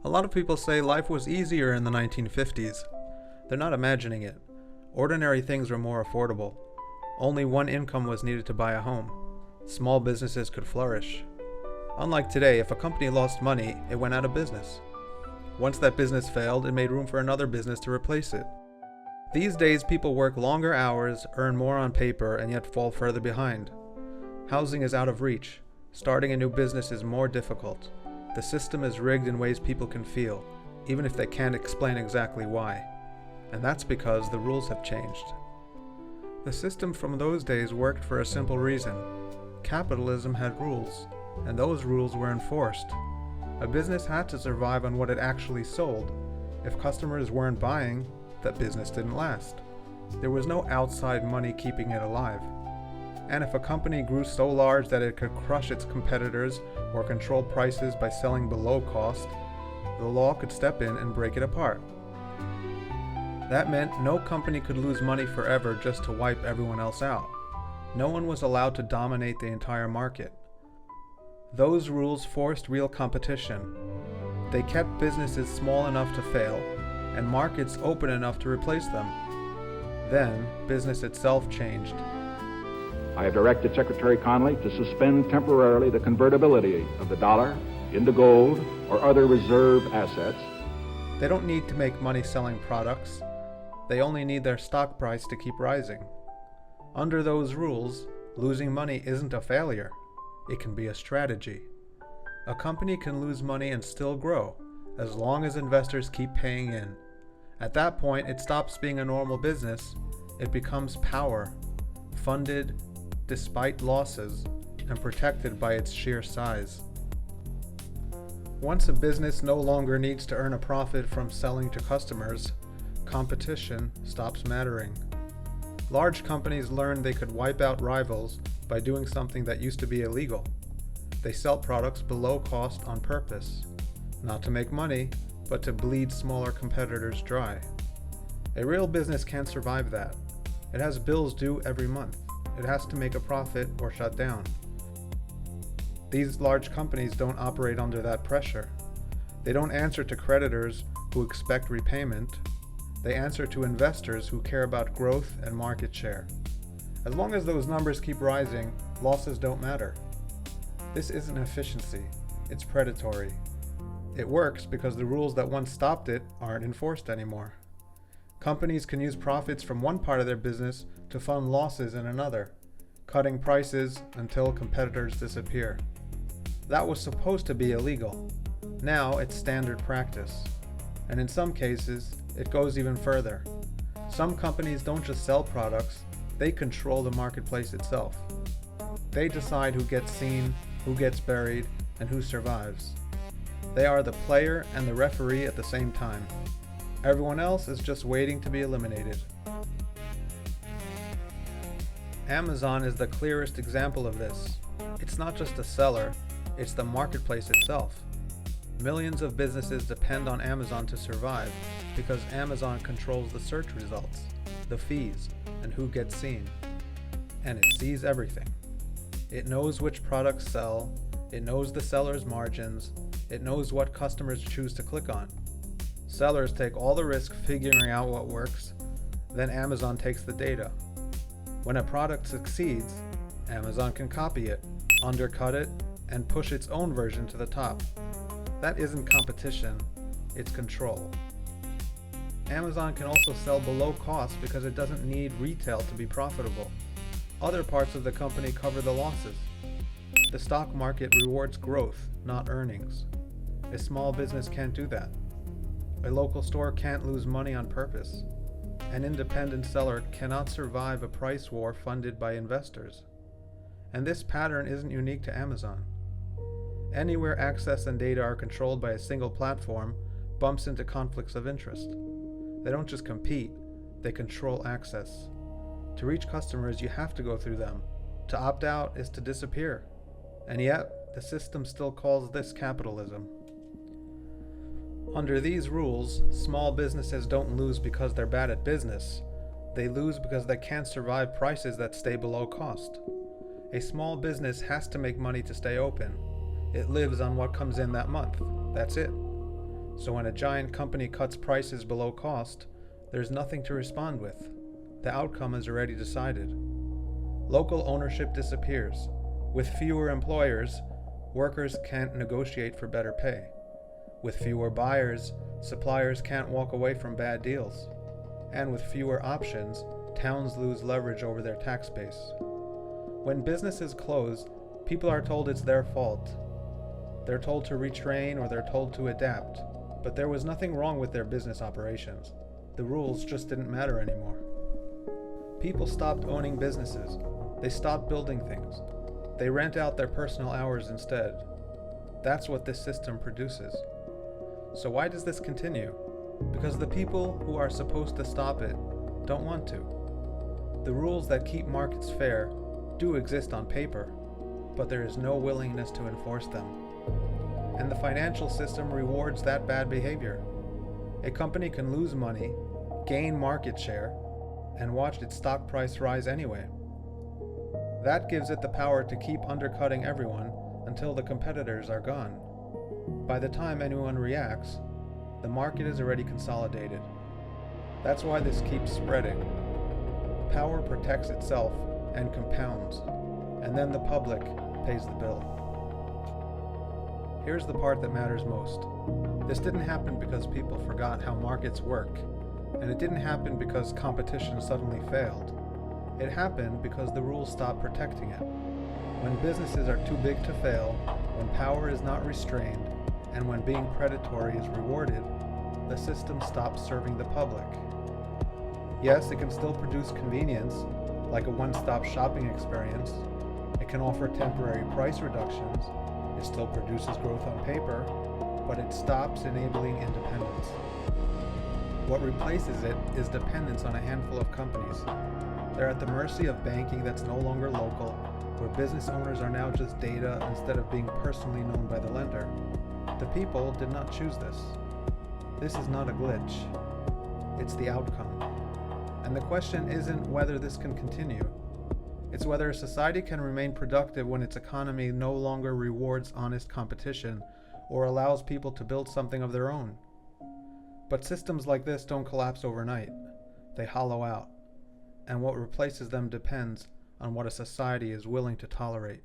A lot of people say life was easier in the 1950s. They're not imagining it. Ordinary things were more affordable. Only one income was needed to buy a home. Small businesses could flourish. Unlike today, if a company lost money, it went out of business. Once that business failed, it made room for another business to replace it. These days, people work longer hours, earn more on paper, and yet fall further behind. Housing is out of reach. Starting a new business is more difficult. The system is rigged in ways people can feel, even if they can't explain exactly why. And that's because the rules have changed. The system from those days worked for a simple reason. Capitalism had rules, and those rules were enforced. A business had to survive on what it actually sold. If customers weren't buying, that business didn't last. There was no outside money keeping it alive. And if a company grew so large that it could crush its competitors or control prices by selling below cost, the law could step in and break it apart. That meant no company could lose money forever just to wipe everyone else out. No one was allowed to dominate the entire market. Those rules forced real competition. They kept businesses small enough to fail, and markets open enough to replace them. Then, business itself changed. I have directed Secretary Connally to suspend temporarily the convertibility of the dollar into gold or other reserve assets. They don't need to make money selling products. They only need their stock price to keep rising. Under those rules, losing money isn't a failure. It can be a strategy. A company can lose money and still grow, as long as investors keep paying in. At that point, it stops being a normal business. It becomes power, funded despite losses, and protected by its sheer size. Once a business no longer needs to earn a profit from selling to customers, competition stops mattering. Large companies learned they could wipe out rivals by doing something that used to be illegal. They sell products below cost on purpose, not to make money, but to bleed smaller competitors dry. A real business can't survive that. It has bills due every month. It has to make a profit or shut down. These large companies don't operate under that pressure. They don't answer to creditors who expect repayment. They answer to investors who care about growth and market share. As long as those numbers keep rising, losses don't matter. This isn't efficiency, it's predatory. It works because the rules that once stopped it aren't enforced anymore. Companies can use profits from one part of their business to fund losses in another, cutting prices until competitors disappear. That was supposed to be illegal. Now it's standard practice. And in some cases, it goes even further. Some companies don't just sell products, they control the marketplace itself. They decide who gets seen, who gets buried, and who survives. They are the player and the referee at the same time. Everyone else is just waiting to be eliminated. Amazon is the clearest example of this. It's not just a seller, it's the marketplace itself. Millions of businesses depend on Amazon to survive because Amazon controls the search results, the fees, and who gets seen. And it sees everything. It knows which products sell, it knows the seller's margins, it knows what customers choose to click on. Sellers take all the risk figuring out what works, then Amazon takes the data. When a product succeeds, Amazon can copy it, undercut it, and push its own version to the top. That isn't competition, it's control. Amazon can also sell below cost because it doesn't need retail to be profitable. Other parts of the company cover the losses. The stock market rewards growth, not earnings. A small business can't do that. A local store can't lose money on purpose. An independent seller cannot survive a price war funded by investors. And this pattern isn't unique to Amazon. Anywhere access and data are controlled by a single platform bumps into conflicts of interest. They don't just compete, they control access. To reach customers, you have to go through them. To opt out is to disappear. And yet, the system still calls this capitalism. Under these rules, small businesses don't lose because they're bad at business. They lose because they can't survive prices that stay below cost. A small business has to make money to stay open. It lives on what comes in that month. That's it. So when a giant company cuts prices below cost, there's nothing to respond with. The outcome is already decided. Local ownership disappears. With fewer employers, workers can't negotiate for better pay. With fewer buyers, suppliers can't walk away from bad deals. And with fewer options, towns lose leverage over their tax base. When businesses close, people are told it's their fault. They're told to retrain or they're told to adapt. But there was nothing wrong with their business operations. The rules just didn't matter anymore. People stopped owning businesses. They stopped building things. They rent out their personal hours instead. That's what this system produces. So why does this continue? Because the people who are supposed to stop it don't want to. The rules that keep markets fair do exist on paper, but there is no willingness to enforce them. And the financial system rewards that bad behavior. A company can lose money, gain market share, and watch its stock price rise anyway. That gives it the power to keep undercutting everyone until the competitors are gone. By the time anyone reacts, the market is already consolidated. That's why this keeps spreading. Power protects itself and compounds, and then the public pays the bill. Here's the part that matters most. This didn't happen because people forgot how markets work, and it didn't happen because competition suddenly failed. It happened because the rules stopped protecting it. When businesses are too big to fail, when power is not restrained, and when being predatory is rewarded, the system stops serving the public. Yes, it can still produce convenience, like a one-stop shopping experience. It can offer temporary price reductions. It still produces growth on paper, but it stops enabling independence. What replaces it is dependence on a handful of companies. They're at the mercy of banking that's no longer local, where business owners are now just data instead of being personally known by the lender. The people did not choose this. This is not a glitch. It's the outcome. And the question isn't whether this can continue. It's whether a society can remain productive when its economy no longer rewards honest competition or allows people to build something of their own. But systems like this don't collapse overnight. They hollow out. And what replaces them depends on what a society is willing to tolerate.